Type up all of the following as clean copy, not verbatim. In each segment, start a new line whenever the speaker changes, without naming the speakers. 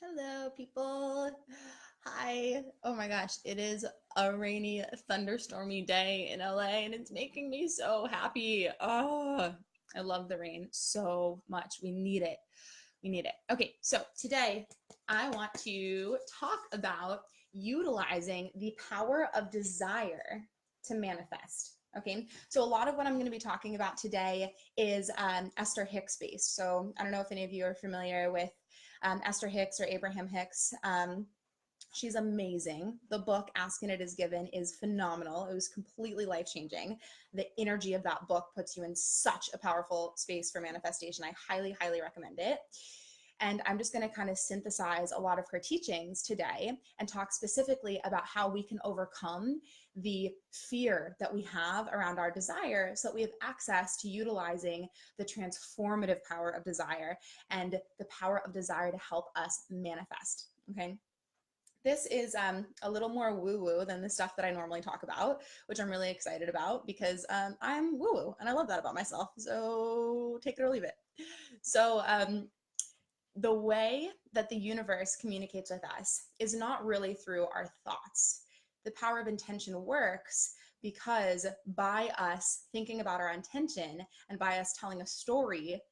Hello, people. Hi. Oh my gosh, it is a rainy, thunderstormy day in LA and it's making me so happy. Oh, I love the rain so much. We need it. We need it. Okay, so today I want to talk about utilizing the power of desire to manifest. Okay, so a lot of what I'm going to be talking about today is Esther Hicks based. So I don't know if any of you are familiar with Esther Hicks or Abraham Hicks. She's amazing. The book Ask and It Is Given is phenomenal. It was completely life-changing. The energy of that book puts you in such a powerful space for manifestation. I highly, highly recommend it. And I'm just going to kind of synthesize a lot of her teachings today and talk specifically about how we can overcome the fear that we have around our desire so that we have access to utilizing the transformative power of desire and the power of desire to help us manifest. Okay. This is a little more woo-woo than the stuff that I normally talk about, which I'm really excited about because I'm woo-woo and I love that about myself. So take it or leave it. So the way that the universe communicates with us is not really through our thoughts. The power of intention works because by us thinking about our intention and by us telling a story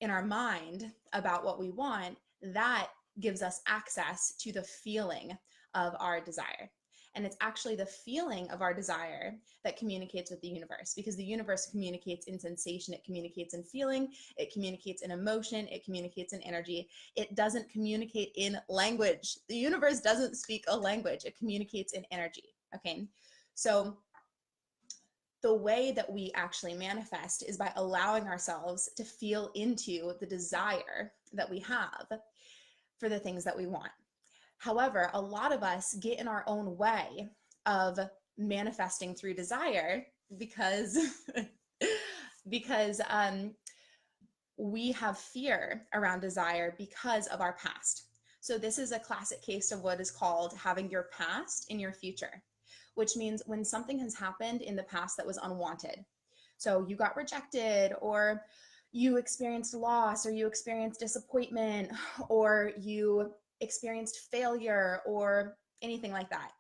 in our mind about what we want, that gives us access to the feeling of our desire. And it's actually the feeling of our desire that communicates with the universe, because the universe communicates in sensation, it communicates in feeling, it communicates in emotion, it communicates in energy. It doesn't communicate in language. The universe doesn't speak a language, it communicates in energy. Okay, so the way that we actually manifest is by allowing ourselves to feel into the desire that we have for the things that we want. However, a lot of us get in our own way of manifesting through desire because because we have fear around desire because of our past. So this is a classic case of what is called having your past in your future, which means when something has happened in the past that was unwanted. So you got rejected, or you experienced loss, or you experienced disappointment, or you experienced failure, or anything like that.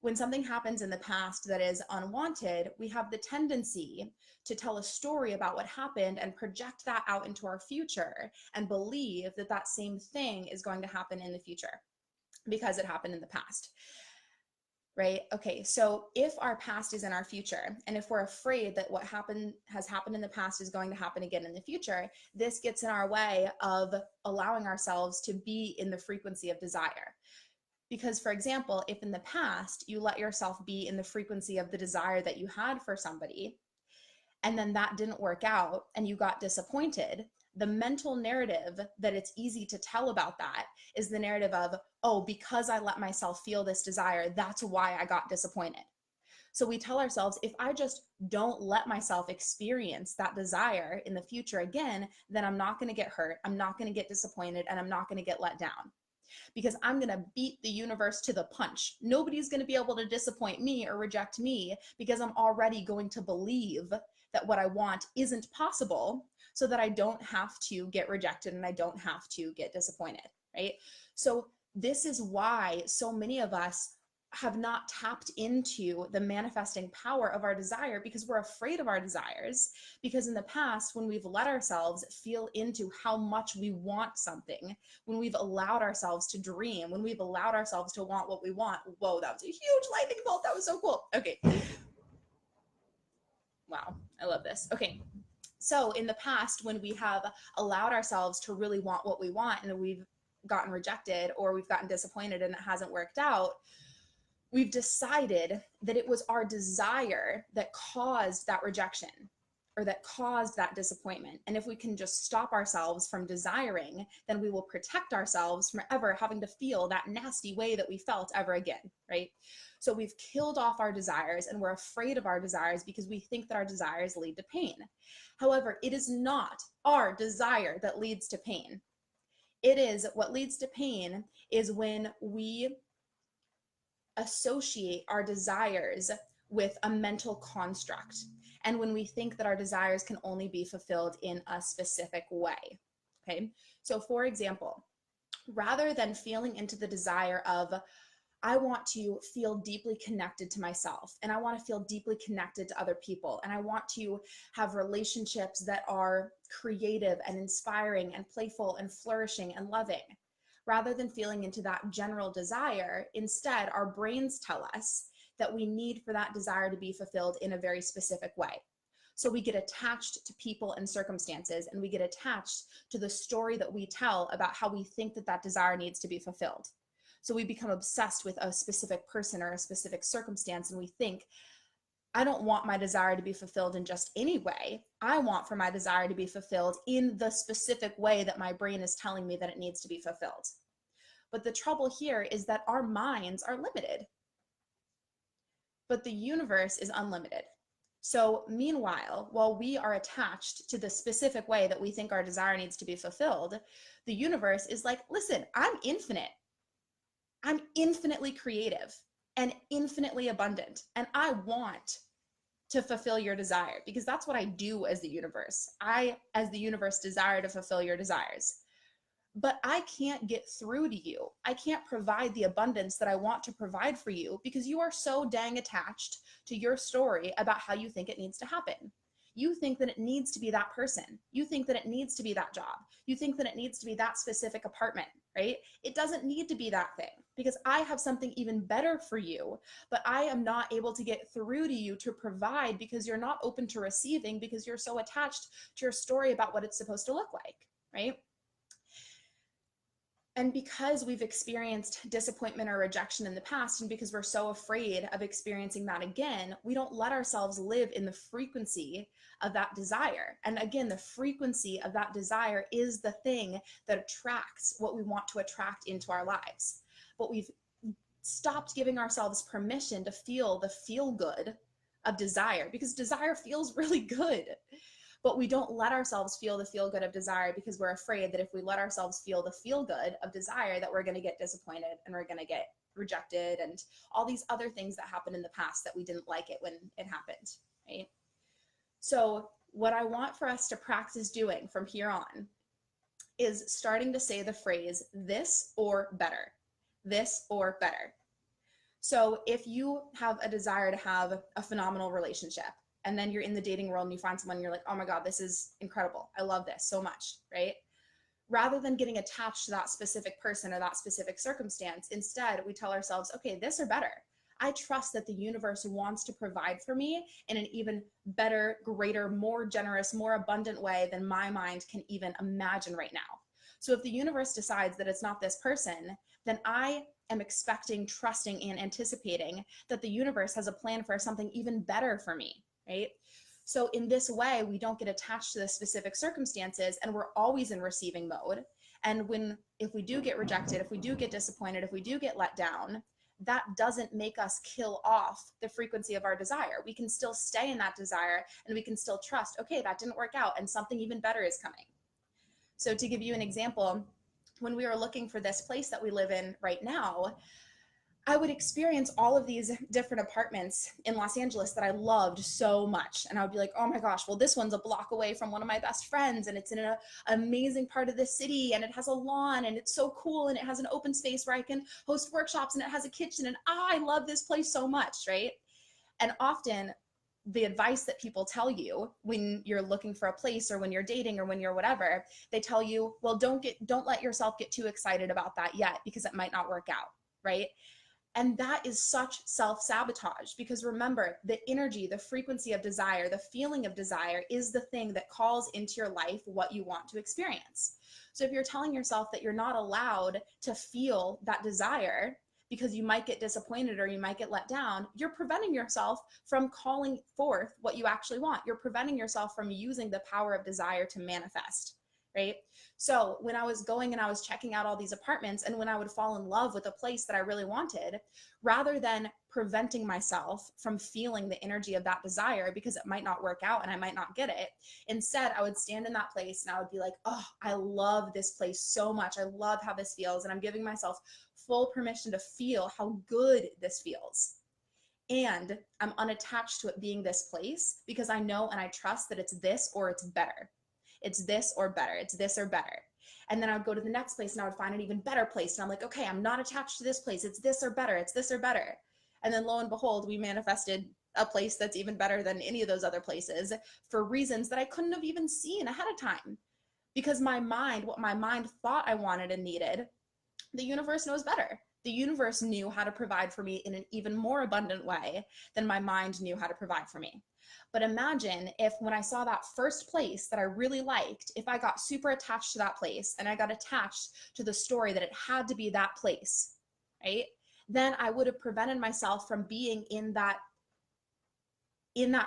When something happens in the past that is unwanted, we have the tendency to tell a story about what happened and project that out into our future and believe that that same thing is going to happen in the future because it happened in the past. Right? Okay, so if our past is in our future, and if we're afraid that what has happened in the past is going to happen again in the future, this gets in our way of allowing ourselves to be in the frequency of desire. Because, for example, if in the past you let yourself be in the frequency of the desire that you had for somebody, and then that didn't work out and you got disappointed, the mental narrative that it's easy to tell about that is the narrative of, oh, because I let myself feel this desire, that's why I got disappointed. So we tell ourselves, if I just don't let myself experience that desire in the future again, then I'm not going to get hurt, I'm not going to get disappointed, and I'm not going to get let down. Because I'm going to beat the universe to the punch. Nobody's going to be able to disappoint me or reject me because I'm already going to believe that what I want isn't possible, so that I don't have to get rejected and I don't have to get disappointed, right? So this is why so many of us have not tapped into the manifesting power of our desire, because we're afraid of our desires. Because in the past, when we've let ourselves feel into how much we want something, when we've allowed ourselves to dream, when we've allowed ourselves to want what we want, whoa, that was a huge lightning bolt. That was so cool. Okay. Wow, I love this. Okay. So in the past, when we have allowed ourselves to really want what we want and we've gotten rejected or we've gotten disappointed and it hasn't worked out, we've decided that it was our desire that caused that rejection or that caused that disappointment. And if we can just stop ourselves from desiring, then we will protect ourselves from ever having to feel that nasty way that we felt ever again, right? So we've killed off our desires and we're afraid of our desires because we think that our desires lead to pain. However, it is not our desire that leads to pain. It is what leads to pain is when we associate our desires with a mental construct, and when we think that our desires can only be fulfilled in a specific way. Okay, so for example, rather than feeling into the desire of, I want to feel deeply connected to myself, and I want to feel deeply connected to other people, and I want to have relationships that are creative and inspiring and playful and flourishing and loving. Rather than feeling into that general desire, instead, our brains tell us that we need for that desire to be fulfilled in a very specific way. So we get attached to people and circumstances, and we get attached to the story that we tell about how we think that that desire needs to be fulfilled. So we become obsessed with a specific person or a specific circumstance, and we think, I don't want my desire to be fulfilled in just any way. I want for my desire to be fulfilled in the specific way that my brain is telling me that it needs to be fulfilled. But the trouble here is that our minds are limited, but the universe is unlimited. So meanwhile, while we are attached to the specific way that we think our desire needs to be fulfilled, the universe is like, listen, I'm infinite. I'm infinitely creative and infinitely abundant, and I want to fulfill your desire, because that's what I do as the universe. I, as the universe, desire to fulfill your desires. But I can't get through to you. I can't provide the abundance that I want to provide for you because you are so dang attached to your story about how you think it needs to happen. You think that it needs to be that person. You think that it needs to be that job. You think that it needs to be that specific apartment, right? It doesn't need to be that thing, because I have something even better for you, but I am not able to get through to you to provide because you're not open to receiving, because you're so attached to your story about what it's supposed to look like, right? And because we've experienced disappointment or rejection in the past, and because we're so afraid of experiencing that again, we don't let ourselves live in the frequency of that desire. And again, the frequency of that desire is the thing that attracts what we want to attract into our lives. But we've stopped giving ourselves permission to feel the feel good of desire, because desire feels really good. But we don't let ourselves feel the feel good of desire because we're afraid that if we let ourselves feel the feel good of desire, that we're going to get disappointed and we're going to get rejected and all these other things that happened in the past that we didn't like it when it happened, right? So what I want for us to practice doing from here on is starting to say the phrase, this or better, this or better. So if you have a desire to have a phenomenal relationship, and then you're in the dating world and you find someone and you're like, oh my God, this is incredible. I love this so much, right? Rather than getting attached to that specific person or that specific circumstance, instead we tell ourselves, okay, this or better. I trust that the universe wants to provide for me in an even better, greater, more generous, more abundant way than my mind can even imagine right now. So if the universe decides that it's not this person, then I am expecting, trusting, and anticipating that the universe has a plan for something even better for me. Right? So in this way, we don't get attached to the specific circumstances, and we're always in receiving mode. And if we do get rejected, if we do get disappointed, if we do get let down, that doesn't make us kill off the frequency of our desire. We can still stay in that desire, and we can still trust, okay, that didn't work out and something even better is coming. So to give you an example, when we were looking for this place that we live in right now, I would experience all of these different apartments in Los Angeles that I loved so much. And I would be like, oh my gosh, well, this one's a block away from one of my best friends, and it's in an amazing part of the city, and it has a lawn, and it's so cool, and it has an open space where I can host workshops, and it has a kitchen, and I love this place so much, right? And often the advice that people tell you when you're looking for a place or when you're dating or when you're whatever, they tell you, well, don't let yourself get too excited about that yet because it might not work out, right? And that is such self-sabotage, because remember, the energy, the frequency of desire, the feeling of desire is the thing that calls into your life what you want to experience. So if you're telling yourself that you're not allowed to feel that desire because you might get disappointed or you might get let down, you're preventing yourself from calling forth what you actually want. You're preventing yourself from using the power of desire to manifest. Right? So when I was going and I was checking out all these apartments, and when I would fall in love with a place that I really wanted, rather than preventing myself from feeling the energy of that desire because it might not work out and I might not get it, instead I would stand in that place and I would be like, oh, I love this place so much. I love how this feels. And I'm giving myself full permission to feel how good this feels. And I'm unattached to it being this place because I know and I trust that it's this or it's better. It's this or better. It's this or better. And then I would go to the next place and I would find an even better place. And I'm like, okay, I'm not attached to this place. It's this or better. It's this or better. And then lo and behold, we manifested a place that's even better than any of those other places for reasons that I couldn't have even seen ahead of time. Because my mind, what my mind thought I wanted and needed, the universe knows better. The universe knew how to provide for me in an even more abundant way than my mind knew how to provide for me. But imagine if when I saw that first place that I really liked, if I got super attached to that place and I got attached to the story that it had to be that place, right? Then I would have prevented myself from being in that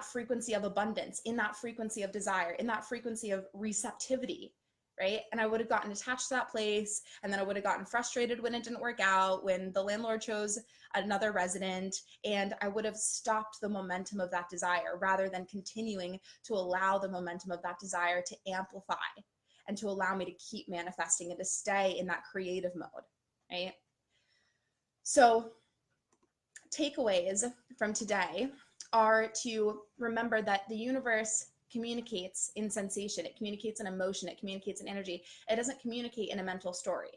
frequency of abundance, in that frequency of desire, in that frequency of receptivity, right? And I would have gotten attached to that place, and then I would have gotten frustrated when it didn't work out, when the landlord chose another resident, and I would have stopped the momentum of that desire rather than continuing to allow the momentum of that desire to amplify and to allow me to keep manifesting and to stay in that creative mode, right? So takeaways from today are to remember that the universe communicates in sensation, it communicates in emotion, it communicates in energy. It doesn't communicate in a mental story.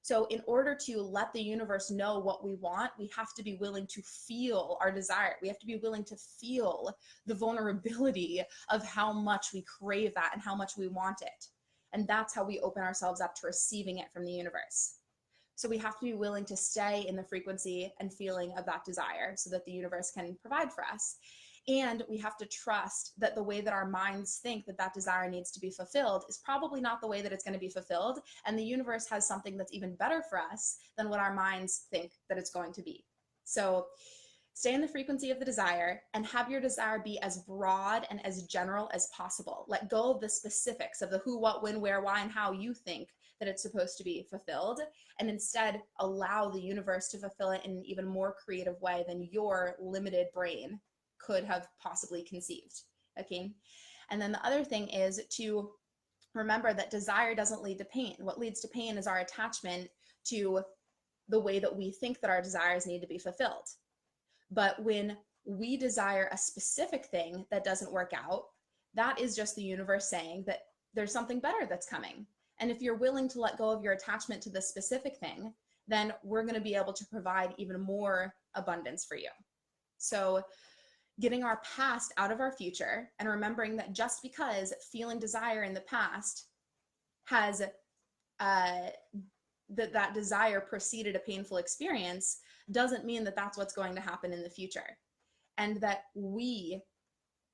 So in order to let the universe know what we want, we have to be willing to feel our desire. We have to be willing to feel the vulnerability of how much we crave that and how much we want it. And that's how we open ourselves up to receiving it from the universe. So we have to be willing to stay in the frequency and feeling of that desire so that the universe can provide for us. And we have to trust that the way that our minds think that that desire needs to be fulfilled is probably not the way that it's going to be fulfilled. And the universe has something that's even better for us than what our minds think that it's going to be. So stay in the frequency of the desire and have your desire be as broad and as general as possible. Let go of the specifics of the who, what, when, where, why, and how you think that it's supposed to be fulfilled, and instead allow the universe to fulfill it in an even more creative way than your limited brain could have possibly conceived. Okay. And then the other thing is to remember that desire doesn't lead to pain. What leads to pain is our attachment to the way that we think that our desires need to be fulfilled. But when we desire a specific thing that doesn't work out, that is just the universe saying that there's something better that's coming. And if you're willing to let go of your attachment to the specific thing, then we're going to be able to provide even more abundance for you. So getting our past out of our future and remembering that just because feeling desire in the past has that desire preceded a painful experience doesn't mean that that's what's going to happen in the future. And that we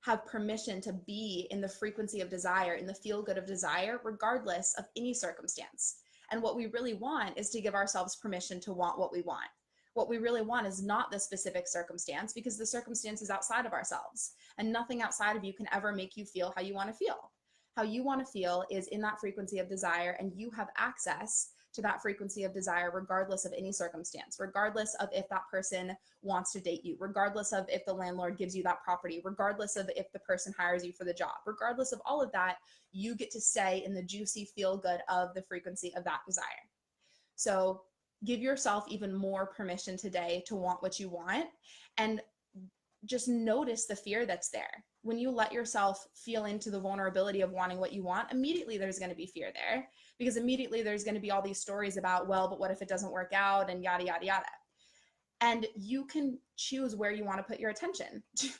have permission to be in the frequency of desire, in the feel good of desire, regardless of any circumstance. And what we really want is to give ourselves permission to want what we want. What we really want is not the specific circumstance, because the circumstance is outside of ourselves, and nothing outside of you can ever make you feel how you want to feel. How you want to feel is in that frequency of desire, and you have access to that frequency of desire regardless of any circumstance, regardless of if that person wants to date you, regardless of if the landlord gives you that property, regardless of if the person hires you for the job, regardless of all of that, you get to stay in the juicy feel good of the frequency of that desire. So give yourself even more permission today to want what you want, and just notice the fear that's there. When you let yourself feel into the vulnerability of wanting what you want, immediately there's going to be fear there, because immediately there's going to be all these stories about, well, but what if it doesn't work out, and yada, yada, yada. And you can choose where you want to put your attention. Do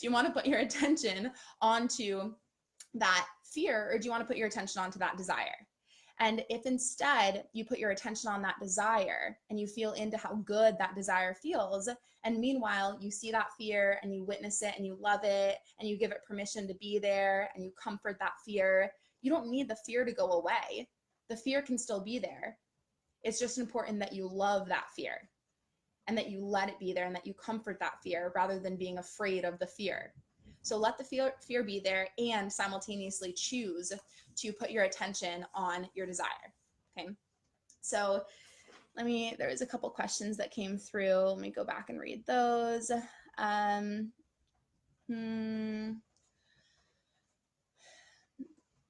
you want to put your attention onto that fear, or do you want to put your attention onto that desire? And if instead you put your attention on that desire and you feel into how good that desire feels, and meanwhile you see that fear and you witness it and you love it and you give it permission to be there and you comfort that fear, you don't need the fear to go away. The fear can still be there. It's just important that you love that fear and that you let it be there and that you comfort that fear rather than being afraid of the fear. So let the fear be there and simultaneously choose to put your attention on your desire. Okay. So there was a couple questions that came through. Let me go back and read those. The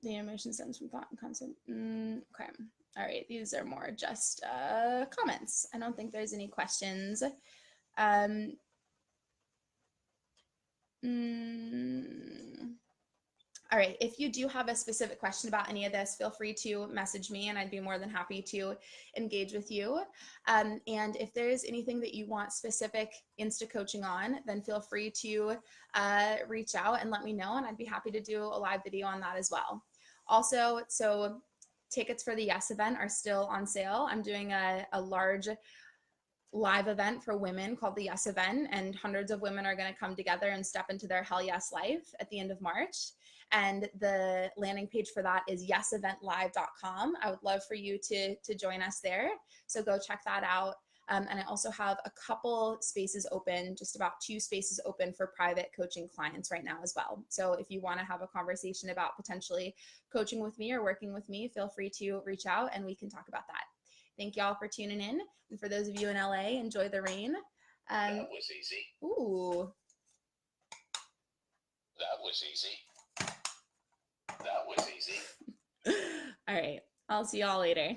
emotion stems from thought and concept. Okay. All right. These are more just comments. I don't think there's any questions. All right, if you do have a specific question about any of this, feel free to message me and I'd be more than happy to engage with you. And if there is anything that you want specific Insta coaching on, then feel free to reach out and let me know, and I'd be happy to do a live video on that as well. Also, so tickets for the Yes event are still on sale. I'm doing a large live event for women called the Yes event, and hundreds of women are going to come together and step into their hell yes life at the end of March. And the landing page for that is yeseventlive.com. I would love for you to join us there, so go check that out. And I also have a couple spaces open, just about 2 spaces open for private coaching clients right now as well. So if you want to have a conversation about potentially coaching with me or working with me, feel free to reach out and we can talk about that. Thank you all for tuning in. And for those of you in LA, enjoy the rain.
That was easy.
Ooh.
That was easy. That was easy.
All right. I'll see y'all later.